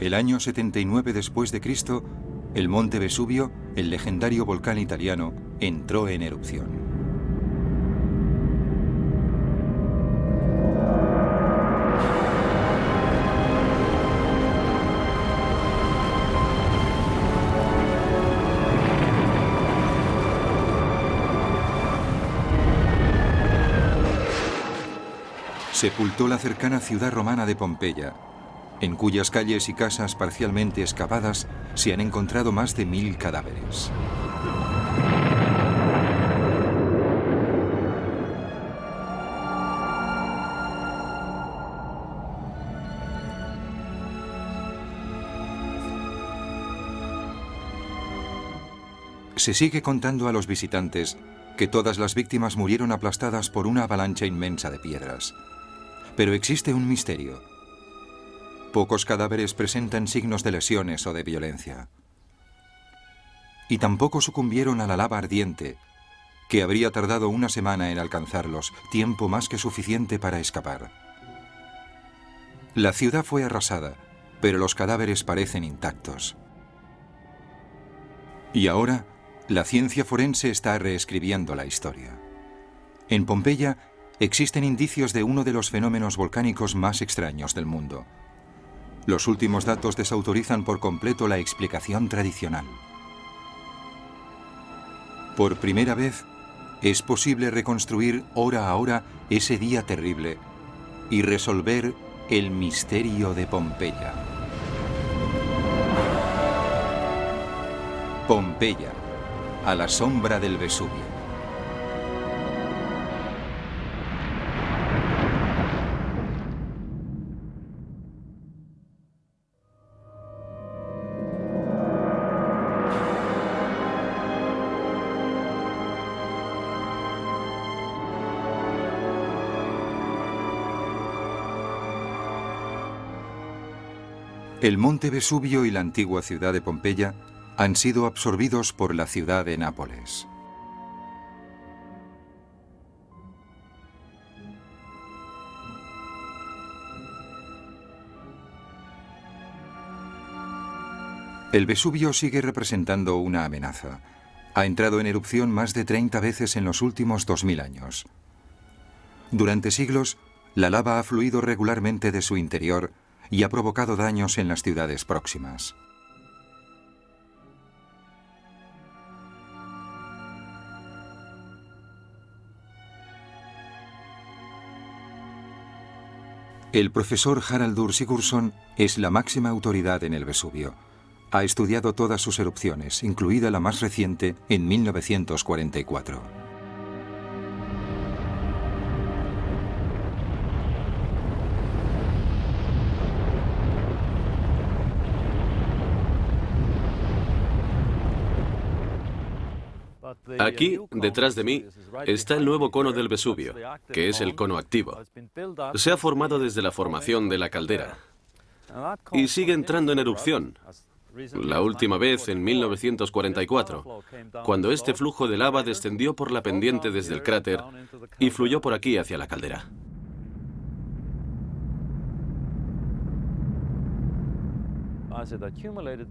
El año 79 después de Cristo, el monte Vesubio, el legendario volcán italiano, entró en erupción. Sepultó la cercana ciudad romana de Pompeya, en cuyas calles y casas parcialmente excavadas se han encontrado más de 1000 cadáveres. Se sigue contando a los visitantes que todas las víctimas murieron aplastadas por una avalancha inmensa de piedras. Pero existe un misterio. Pocos cadáveres presentan signos de lesiones o de violencia. Y tampoco sucumbieron a la lava ardiente, que habría tardado una semana en alcanzarlos, tiempo más que suficiente para escapar. La ciudad fue arrasada, pero los cadáveres parecen intactos. Y ahora, la ciencia forense está reescribiendo la historia. En Pompeya, existen indicios de uno de los fenómenos volcánicos más extraños del mundo. Los últimos datos desautorizan por completo la explicación tradicional. Por primera vez, es posible reconstruir hora a hora ese día terrible y resolver el misterio de Pompeya. Pompeya, a la sombra del Vesubio. El monte Vesubio y la antigua ciudad de Pompeya han sido absorbidos por la ciudad de Nápoles. El Vesubio sigue representando una amenaza. Ha entrado en erupción más de 30 veces en los últimos 2000 años. Durante siglos, la lava ha fluido regularmente de su interior y ha provocado daños en las ciudades próximas. El profesor Haraldur Sigurdsson es la máxima autoridad en el Vesubio. Ha estudiado todas sus erupciones, incluida la más reciente en 1944. Aquí, detrás de mí, está el nuevo cono del Vesubio, que es el cono activo. Se ha formado desde la formación de la caldera y sigue entrando en erupción. La última vez en 1944, cuando este flujo de lava descendió por la pendiente desde el cráter y fluyó por aquí hacia la caldera.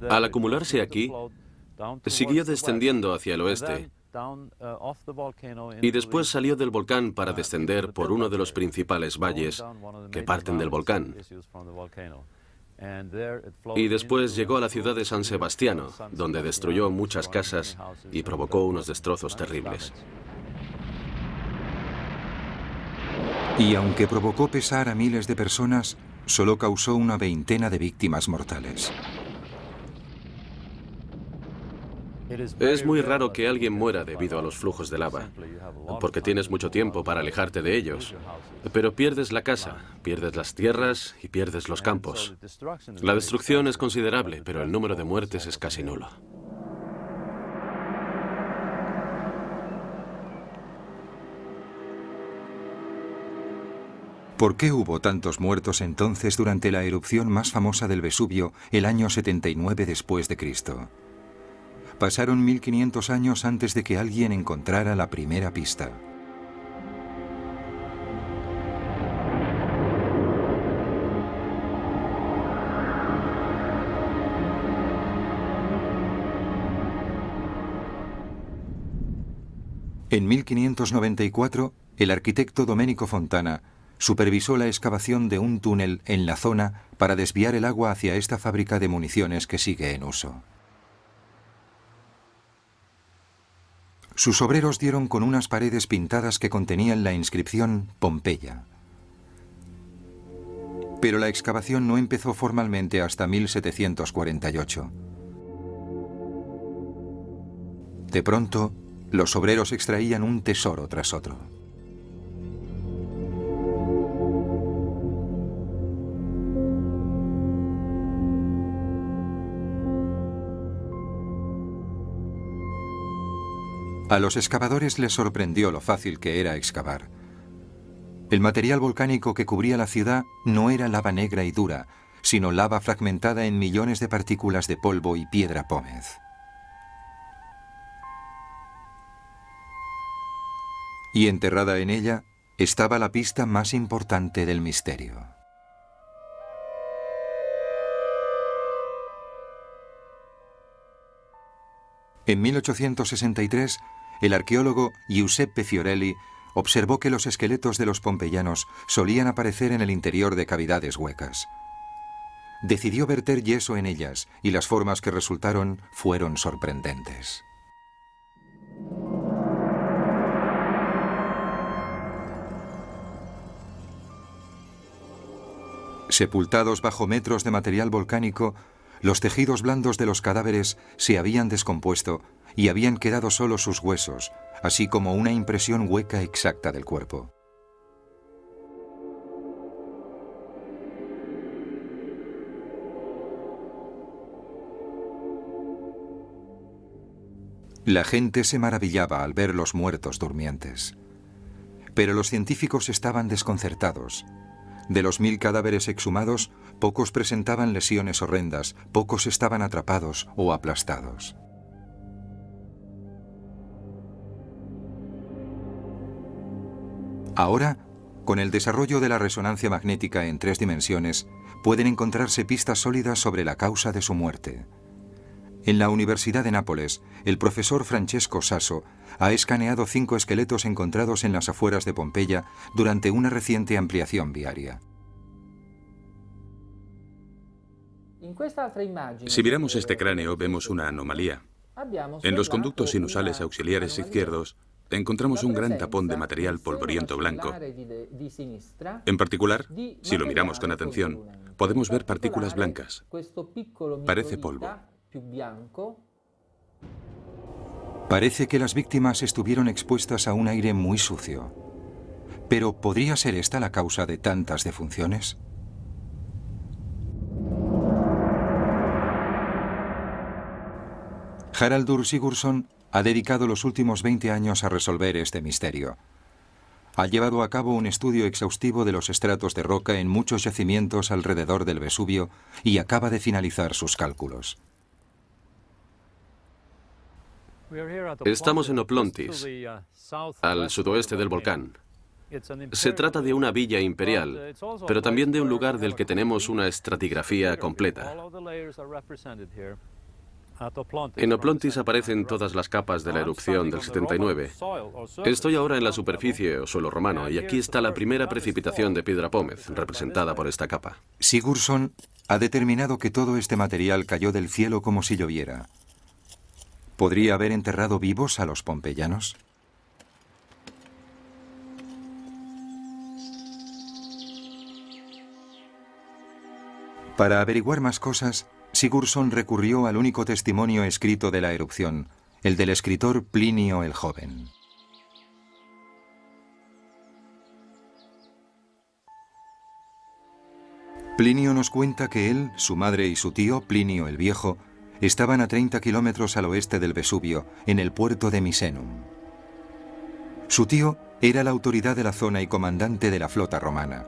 Al acumularse aquí, siguió descendiendo hacia el oeste y después salió del volcán para descender por uno de los principales valles que parten del volcán. Y después llegó a la ciudad de San Sebastiano, donde destruyó muchas casas y provocó unos destrozos terribles. Y aunque provocó pesar a miles de personas, solo causó una veintena de víctimas mortales. Es muy raro que alguien muera debido a los flujos de lava, porque tienes mucho tiempo para alejarte de ellos. Pero pierdes la casa, pierdes las tierras y pierdes los campos. La destrucción es considerable, pero el número de muertes es casi nulo. ¿Por qué hubo tantos muertos entonces durante la erupción más famosa del Vesubio el año 79 después de Cristo? Pasaron 1500 años antes de que alguien encontrara la primera pista. En 1594, el arquitecto Domenico Fontana supervisó la excavación de un túnel en la zona para desviar el agua hacia esta fábrica de municiones que sigue en uso. Sus obreros dieron con unas paredes pintadas que contenían la inscripción Pompeya. Pero la excavación no empezó formalmente hasta 1748. De pronto, los obreros extraían un tesoro tras otro. A los excavadores les sorprendió lo fácil que era excavar. El material volcánico que cubría la ciudad no era lava negra y dura, sino lava fragmentada en millones de partículas de polvo y piedra pómez. Y enterrada en ella estaba la pista más importante del misterio. En 1863, el arqueólogo Giuseppe Fiorelli observó que los esqueletos de los pompeyanos solían aparecer en el interior de cavidades huecas. Decidió verter yeso en ellas y las formas que resultaron fueron sorprendentes. Sepultados bajo metros de material volcánico, los tejidos blandos de los cadáveres se habían descompuesto y habían quedado solo sus huesos, así como una impresión hueca exacta del cuerpo. La gente se maravillaba al ver los muertos durmientes. Pero los científicos estaban desconcertados. De los 1000 cadáveres exhumados, pocos presentaban lesiones horrendas, pocos estaban atrapados o aplastados. Ahora, con el desarrollo de la resonancia magnética en 3 dimensiones, pueden encontrarse pistas sólidas sobre la causa de su muerte. En la Universidad de Nápoles, el profesor Francesco Sasso ha escaneado 5 esqueletos encontrados en las afueras de Pompeya durante una reciente ampliación viaria. Si miramos este cráneo, vemos una anomalía. En los conductos sinusales auxiliares izquierdos encontramos un gran tapón de material polvoriento blanco. En particular, si lo miramos con atención, podemos ver partículas blancas. Parece polvo. Parece que las víctimas estuvieron expuestas a un aire muy sucio. Pero ¿podría ser esta la causa de tantas defunciones? Haraldur Sigurdsson ha dedicado los últimos 20 años a resolver este misterio. Ha llevado a cabo un estudio exhaustivo de los estratos de roca en muchos yacimientos alrededor del Vesubio y acaba de finalizar sus cálculos. Estamos en Oplontis, al sudoeste del volcán. Se trata de una villa imperial, pero también de un lugar del que tenemos una estratigrafía completa. En Oplontis aparecen todas las capas de la erupción del 79. Estoy ahora en la superficie o suelo romano y aquí está la primera precipitación de piedra pómez, representada por esta capa. Sigurdsson ha determinado que todo este material cayó del cielo como si lloviera. ¿Podría haber enterrado vivos a los pompeyanos? Para averiguar más cosas, Sigurdsson recurrió al único testimonio escrito de la erupción, el del escritor Plinio el Joven. Plinio nos cuenta que él, su madre y su tío, Plinio el Viejo, estaban a 30 kilómetros al oeste del Vesubio, en el puerto de Misenum. Su tío era la autoridad de la zona y comandante de la flota romana.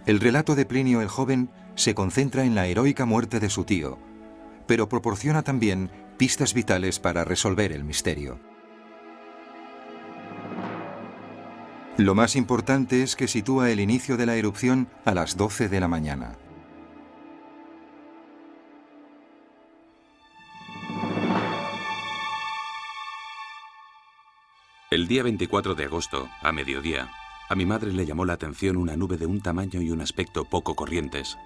El relato de Plinio el Joven se concentra en la heroica muerte de su tío, pero proporciona también pistas vitales para resolver el misterio. Lo más importante es que sitúa el inicio de la erupción a las 12 de la mañana. El día 24 de agosto, a mediodía, a mi madre le llamó la atención una nube de un tamaño y un aspecto poco corrientes.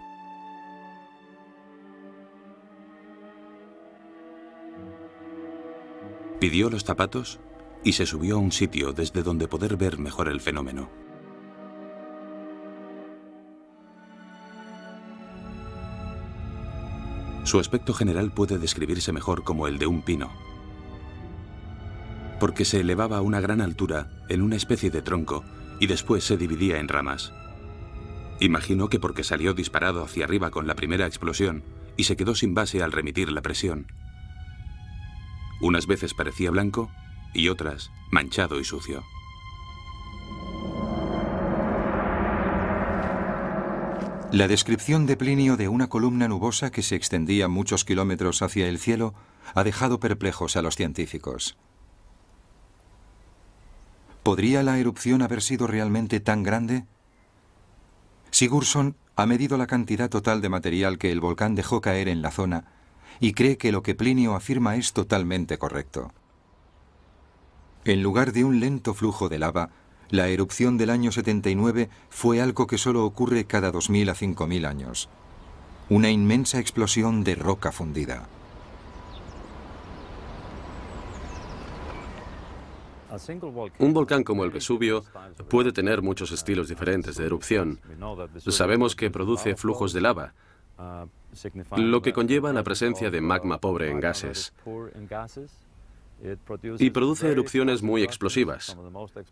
Pidió los zapatos y se subió a un sitio desde donde poder ver mejor el fenómeno. Su aspecto general puede describirse mejor como el de un pino, porque se elevaba a una gran altura en una especie de tronco y después se dividía en ramas. Imagino que porque salió disparado hacia arriba con la primera explosión y se quedó sin base al remitir la presión. Unas veces parecía blanco y otras manchado y sucio. La descripción de Plinio de una columna nubosa que se extendía muchos kilómetros hacia el cielo ha dejado perplejos a los científicos. ¿Podría la erupción haber sido realmente tan grande? Sigurdsson ha medido la cantidad total de material que el volcán dejó caer en la zona y cree que lo que Plinio afirma es totalmente correcto. En lugar de un lento flujo de lava, la erupción del año 79 fue algo que solo ocurre cada 2000 a 5000 años. Una inmensa explosión de roca fundida. Un volcán como el Vesubio puede tener muchos estilos diferentes de erupción. Sabemos que produce flujos de lava, lo que conlleva la presencia de magma pobre en gases. Y produce erupciones muy explosivas,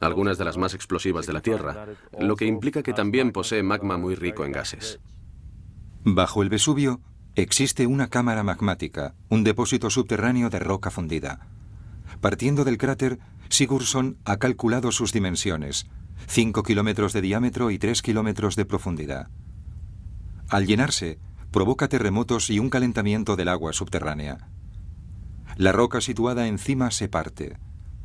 algunas de las más explosivas de la Tierra, lo que implica que también posee magma muy rico en gases. Bajo el Vesubio existe una cámara magmática, un depósito subterráneo de roca fundida. Partiendo del cráter, Sigurdsson ha calculado sus dimensiones, 5 kilómetros de diámetro y 3 kilómetros de profundidad. Al llenarse, provoca terremotos y un calentamiento del agua subterránea. La roca situada encima se parte.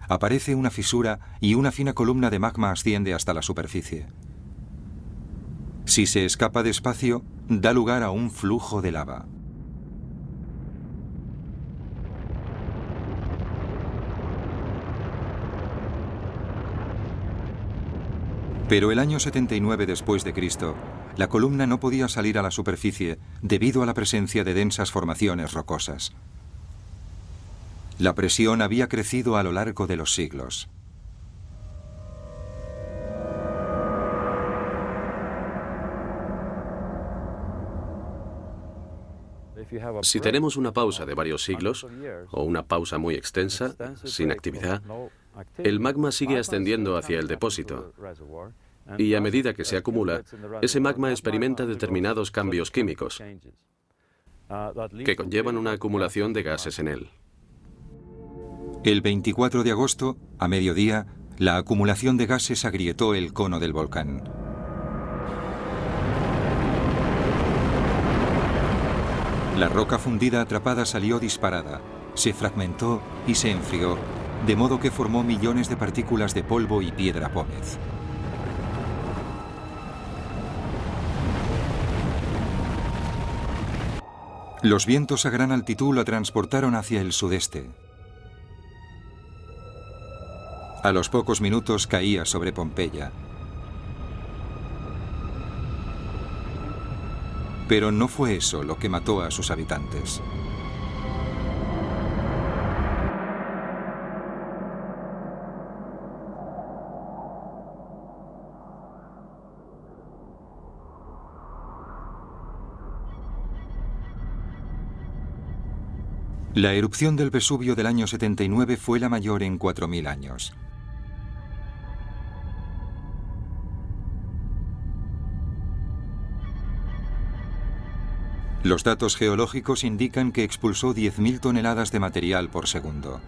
Aparece una fisura y una fina columna de magma asciende hasta la superficie. Si se escapa despacio, da lugar a un flujo de lava. Pero el año 79 después de Cristo, la columna no podía salir a la superficie debido a la presencia de densas formaciones rocosas. La presión había crecido a lo largo de los siglos. Si tenemos una pausa de varios siglos, o una pausa muy extensa, sin actividad, el magma sigue ascendiendo hacia el depósito. Y a medida que se acumula, ese magma experimenta determinados cambios químicos que conllevan una acumulación de gases en él. El 24 de agosto, a mediodía, la acumulación de gases agrietó el cono del volcán. La roca fundida atrapada salió disparada, se fragmentó y se enfrió, de modo que formó millones de partículas de polvo y piedra pómez. Los vientos a gran altitud la transportaron hacia el sudeste. A los pocos minutos caía sobre Pompeya. Pero no fue eso lo que mató a sus habitantes. La erupción del Vesubio del año 79 fue la mayor en 4000 años. Los datos geológicos indican que expulsó 10.000 toneladas de material por segundo.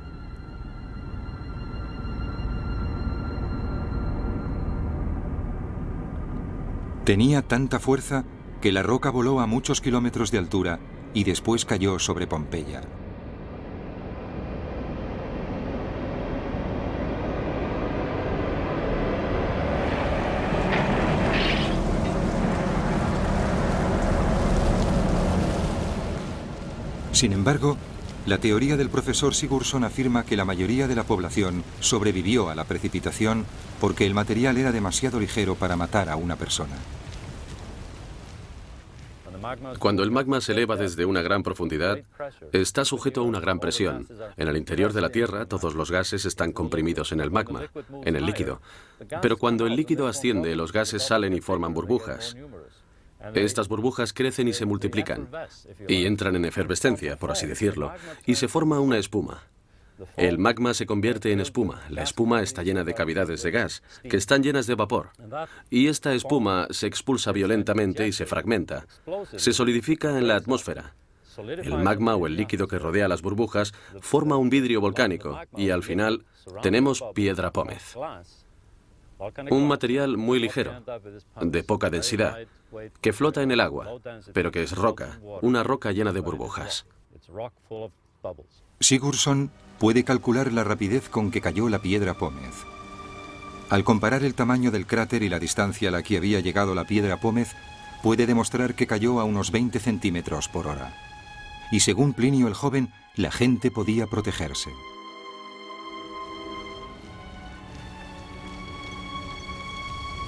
Tenía tanta fuerza que la roca voló a muchos kilómetros de altura y después cayó sobre Pompeya. Sin embargo, La teoría del profesor Sigurdsson afirma que la mayoría de la población sobrevivió a la precipitación porque el material era demasiado ligero para matar a una persona. Cuando el magma se eleva desde una gran profundidad, está sujeto a una gran presión. En el interior de la Tierra, todos los gases están comprimidos en el magma, en el líquido. Pero cuando el líquido asciende, los gases salen y forman burbujas. Estas burbujas crecen y se multiplican, y entran en efervescencia, por así decirlo, y se forma una espuma. El magma se convierte en espuma. La espuma está llena de cavidades de gas, que están llenas de vapor. Y esta espuma se expulsa violentamente y se fragmenta. Se solidifica en la atmósfera. El magma o el líquido que rodea las burbujas forma un vidrio volcánico, y al final tenemos piedra pómez. Un material muy ligero, de poca densidad, que flota en el agua, pero que es roca, una roca llena de burbujas. Sigurdsson puede calcular la rapidez con que cayó la piedra pómez. Al comparar el tamaño del cráter y la distancia a la que había llegado la piedra pómez, puede demostrar que cayó a unos 20 centímetros por hora. Y según Plinio el Joven, la gente podía protegerse.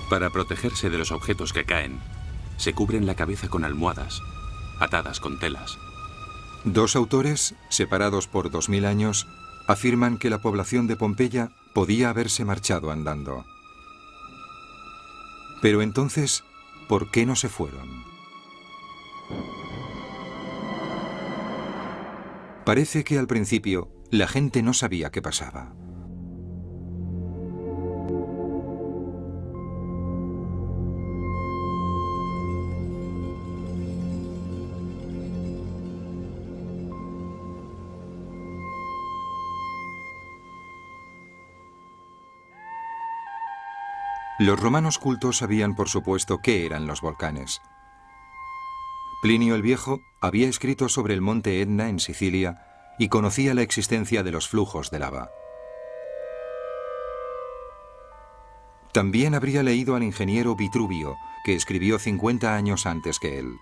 Para protegerse de los objetos que caen, se cubren la cabeza con almohadas, atadas con telas. Dos autores, separados por 2000 años, afirman que la población de Pompeya podía haberse marchado andando. Pero entonces, ¿por qué no se fueron? Parece que al principio la gente no sabía qué pasaba. Los romanos cultos sabían, por supuesto, qué eran los volcanes. Plinio el Viejo había escrito sobre el monte Etna en Sicilia y conocía la existencia de los flujos de lava. También habría leído al ingeniero Vitruvio, que escribió 50 años antes que él.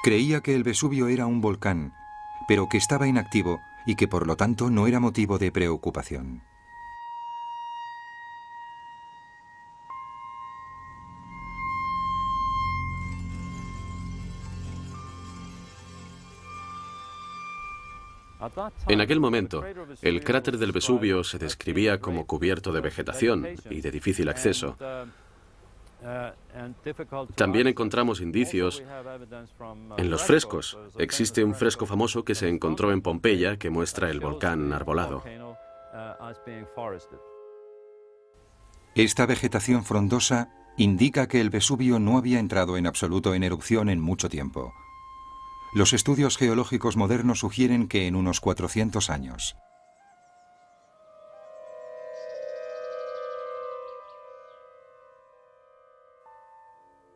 Creía que el Vesubio era un volcán, pero que estaba inactivo y que por lo tanto no era motivo de preocupación. En aquel momento, el cráter del Vesubio se describía como cubierto de vegetación y de difícil acceso. También encontramos indicios en los frescos. Existe un fresco famoso que se encontró en Pompeya que muestra el volcán arbolado. Esta vegetación frondosa indica que el Vesubio no había entrado en absoluto en erupción en mucho tiempo. Los estudios geológicos modernos sugieren que en unos 400 años.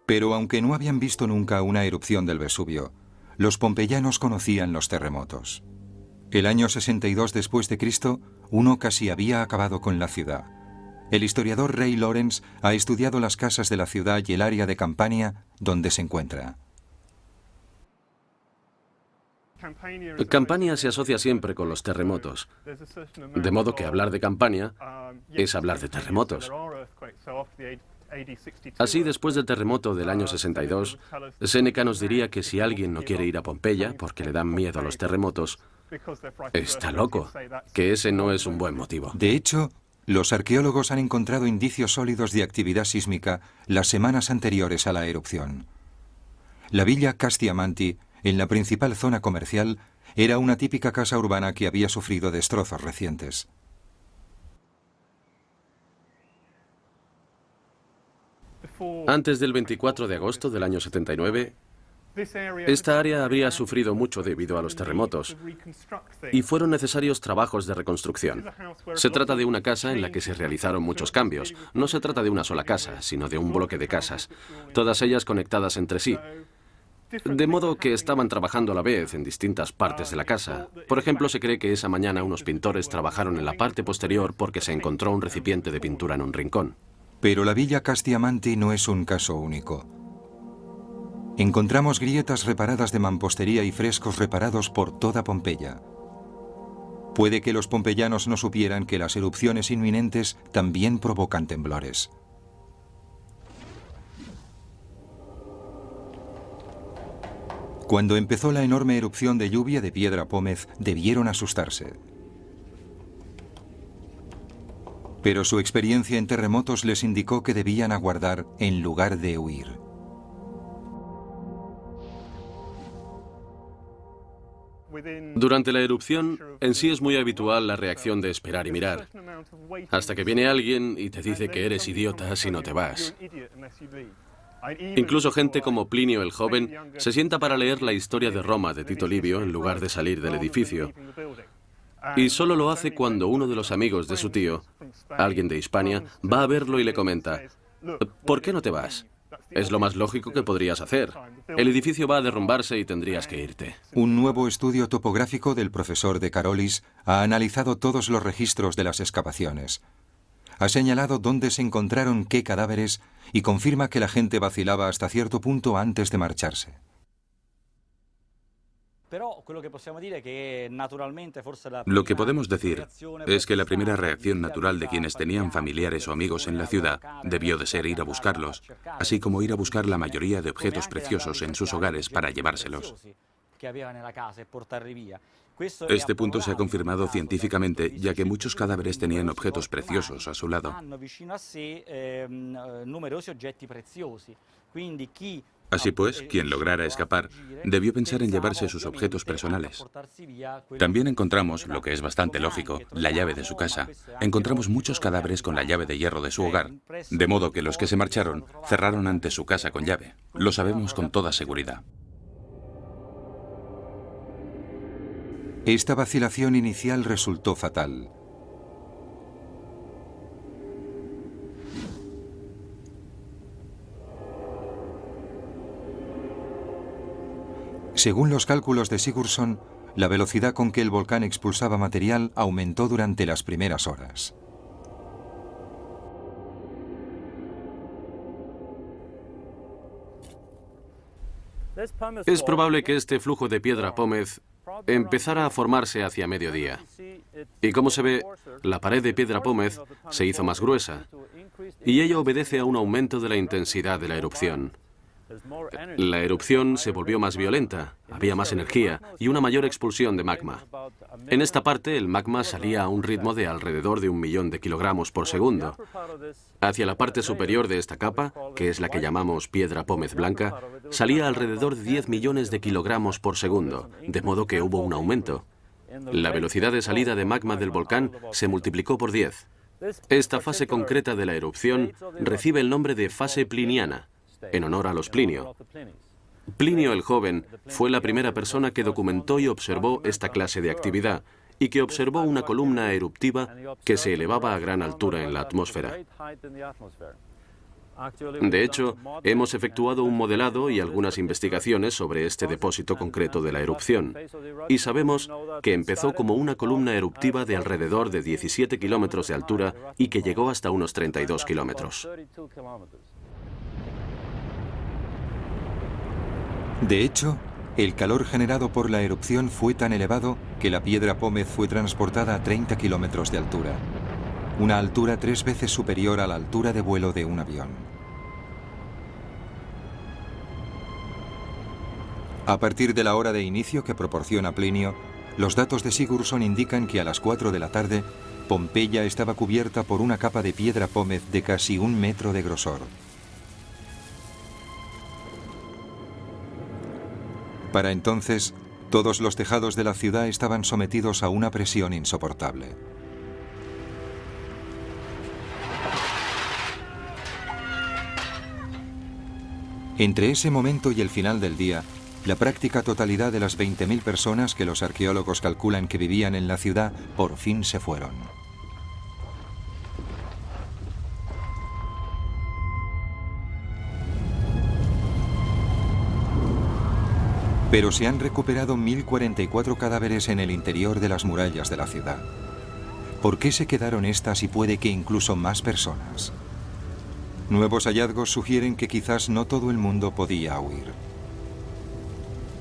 Pero aunque no habían visto nunca una erupción del Vesubio, los pompeyanos conocían los terremotos. El año 62 después de Cristo, uno casi había acabado con la ciudad. El historiador Ray Lawrence ha estudiado las casas de la ciudad y el área de Campania donde se encuentra. Campania se asocia siempre con los terremotos, de modo que hablar de Campania es hablar de terremotos. Así, después del terremoto del año 62, Séneca nos diría que si alguien no quiere ir a Pompeya porque le dan miedo a los terremotos, está loco, que ese no es un buen motivo. De hecho, los arqueólogos han encontrado indicios sólidos de actividad sísmica las semanas anteriores a la erupción. La villa Castiamanti, en la principal zona comercial, era una típica casa urbana que había sufrido destrozos recientes. Antes del 24 de agosto del año 79, esta área habría sufrido mucho debido a los terremotos y fueron necesarios trabajos de reconstrucción. Se trata de una casa en la que se realizaron muchos cambios. No se trata de una sola casa, sino de un bloque de casas, todas ellas conectadas entre sí. De modo que estaban trabajando a la vez en distintas partes de la casa. Por ejemplo, se cree que esa mañana unos pintores trabajaron en la parte posterior porque se encontró un recipiente de pintura en un rincón. Pero la villa Castiamanti no es un caso único. Encontramos grietas reparadas de mampostería y frescos reparados por toda Pompeya. Puede que los pompeyanos no supieran que las erupciones inminentes también provocan temblores. Cuando empezó la enorme erupción de lluvia de piedra pómez, debieron asustarse. Pero su experiencia en terremotos les indicó que debían aguardar en lugar de huir. Durante la erupción, en sí es muy habitual la reacción de esperar y mirar, hasta que viene alguien y te dice que eres idiota si no te vas. Incluso gente como Plinio el Joven se sienta para leer la historia de Roma de Tito Livio en lugar de salir del edificio. Y solo lo hace cuando uno de los amigos de su tío, alguien de Hispania, va a verlo y le comenta: ¿por qué no te vas? Es lo más lógico que podrías hacer. El edificio va a derrumbarse y tendrías que irte. Un nuevo estudio topográfico del profesor de Carolis ha analizado todos los registros de las excavaciones. Ha señalado dónde se encontraron qué cadáveres y confirma que la gente vacilaba hasta cierto punto antes de marcharse. Lo que podemos decir es que la primera reacción natural de quienes tenían familiares o amigos en la ciudad debió de ser ir a buscarlos, así como ir a buscar la mayoría de objetos preciosos en sus hogares para llevárselos. Este punto se ha confirmado científicamente, ya que muchos cadáveres tenían objetos preciosos a su lado. Así pues, quien lograra escapar debió pensar en llevarse sus objetos personales. También encontramos, lo que es bastante lógico, la llave de su casa. Encontramos muchos cadáveres con la llave de hierro de su hogar, de modo que los que se marcharon cerraron ante su casa con llave. Lo sabemos con toda seguridad. Esta vacilación inicial resultó fatal. Según los cálculos de Sigurdsson, la velocidad con que el volcán expulsaba material aumentó durante las primeras horas. Es probable que este flujo de piedra pómez empezara a formarse hacia mediodía. Y como se ve, la pared de piedra pómez se hizo más gruesa, y ello obedece a un aumento de la intensidad de la erupción. La erupción se volvió más violenta, había más energía y una mayor expulsión de magma. En esta parte, el magma salía a un ritmo de alrededor de 1 millón de kilogramos por segundo. Hacia la parte superior de esta capa, que es la que llamamos piedra pómez blanca, salía alrededor de 10 millones de kilogramos por segundo, de modo que hubo un aumento. La velocidad de salida de magma del volcán se multiplicó por 10. Esta fase concreta de la erupción recibe el nombre de fase pliniana, en honor a los Plinio. Plinio el Joven fue la primera persona que documentó y observó esta clase de actividad y que observó una columna eruptiva que se elevaba a gran altura en la atmósfera. De hecho, hemos efectuado un modelado y algunas investigaciones sobre este depósito concreto de la erupción, y sabemos que empezó como una columna eruptiva de alrededor de 17 kilómetros de altura y que llegó hasta unos 32 kilómetros. De hecho, el calor generado por la erupción fue tan elevado que la piedra pómez fue transportada a 30 kilómetros de altura, una altura 3 veces superior a la altura de vuelo de un avión. A partir de la hora de inicio que proporciona Plinio, los datos de Sigurdsson indican que a las 4 de la tarde, Pompeya estaba cubierta por una capa de piedra pómez de casi 1 metro de grosor. Para entonces, todos los tejados de la ciudad estaban sometidos a una presión insoportable. Entre ese momento y el final del día, la práctica totalidad de las 20.000 personas que los arqueólogos calculan que vivían en la ciudad por fin se fueron. Pero se han recuperado 1.044 cadáveres en el interior de las murallas de la ciudad. ¿Por qué se quedaron estas y puede que incluso más personas? Nuevos hallazgos sugieren que quizás no todo el mundo podía huir.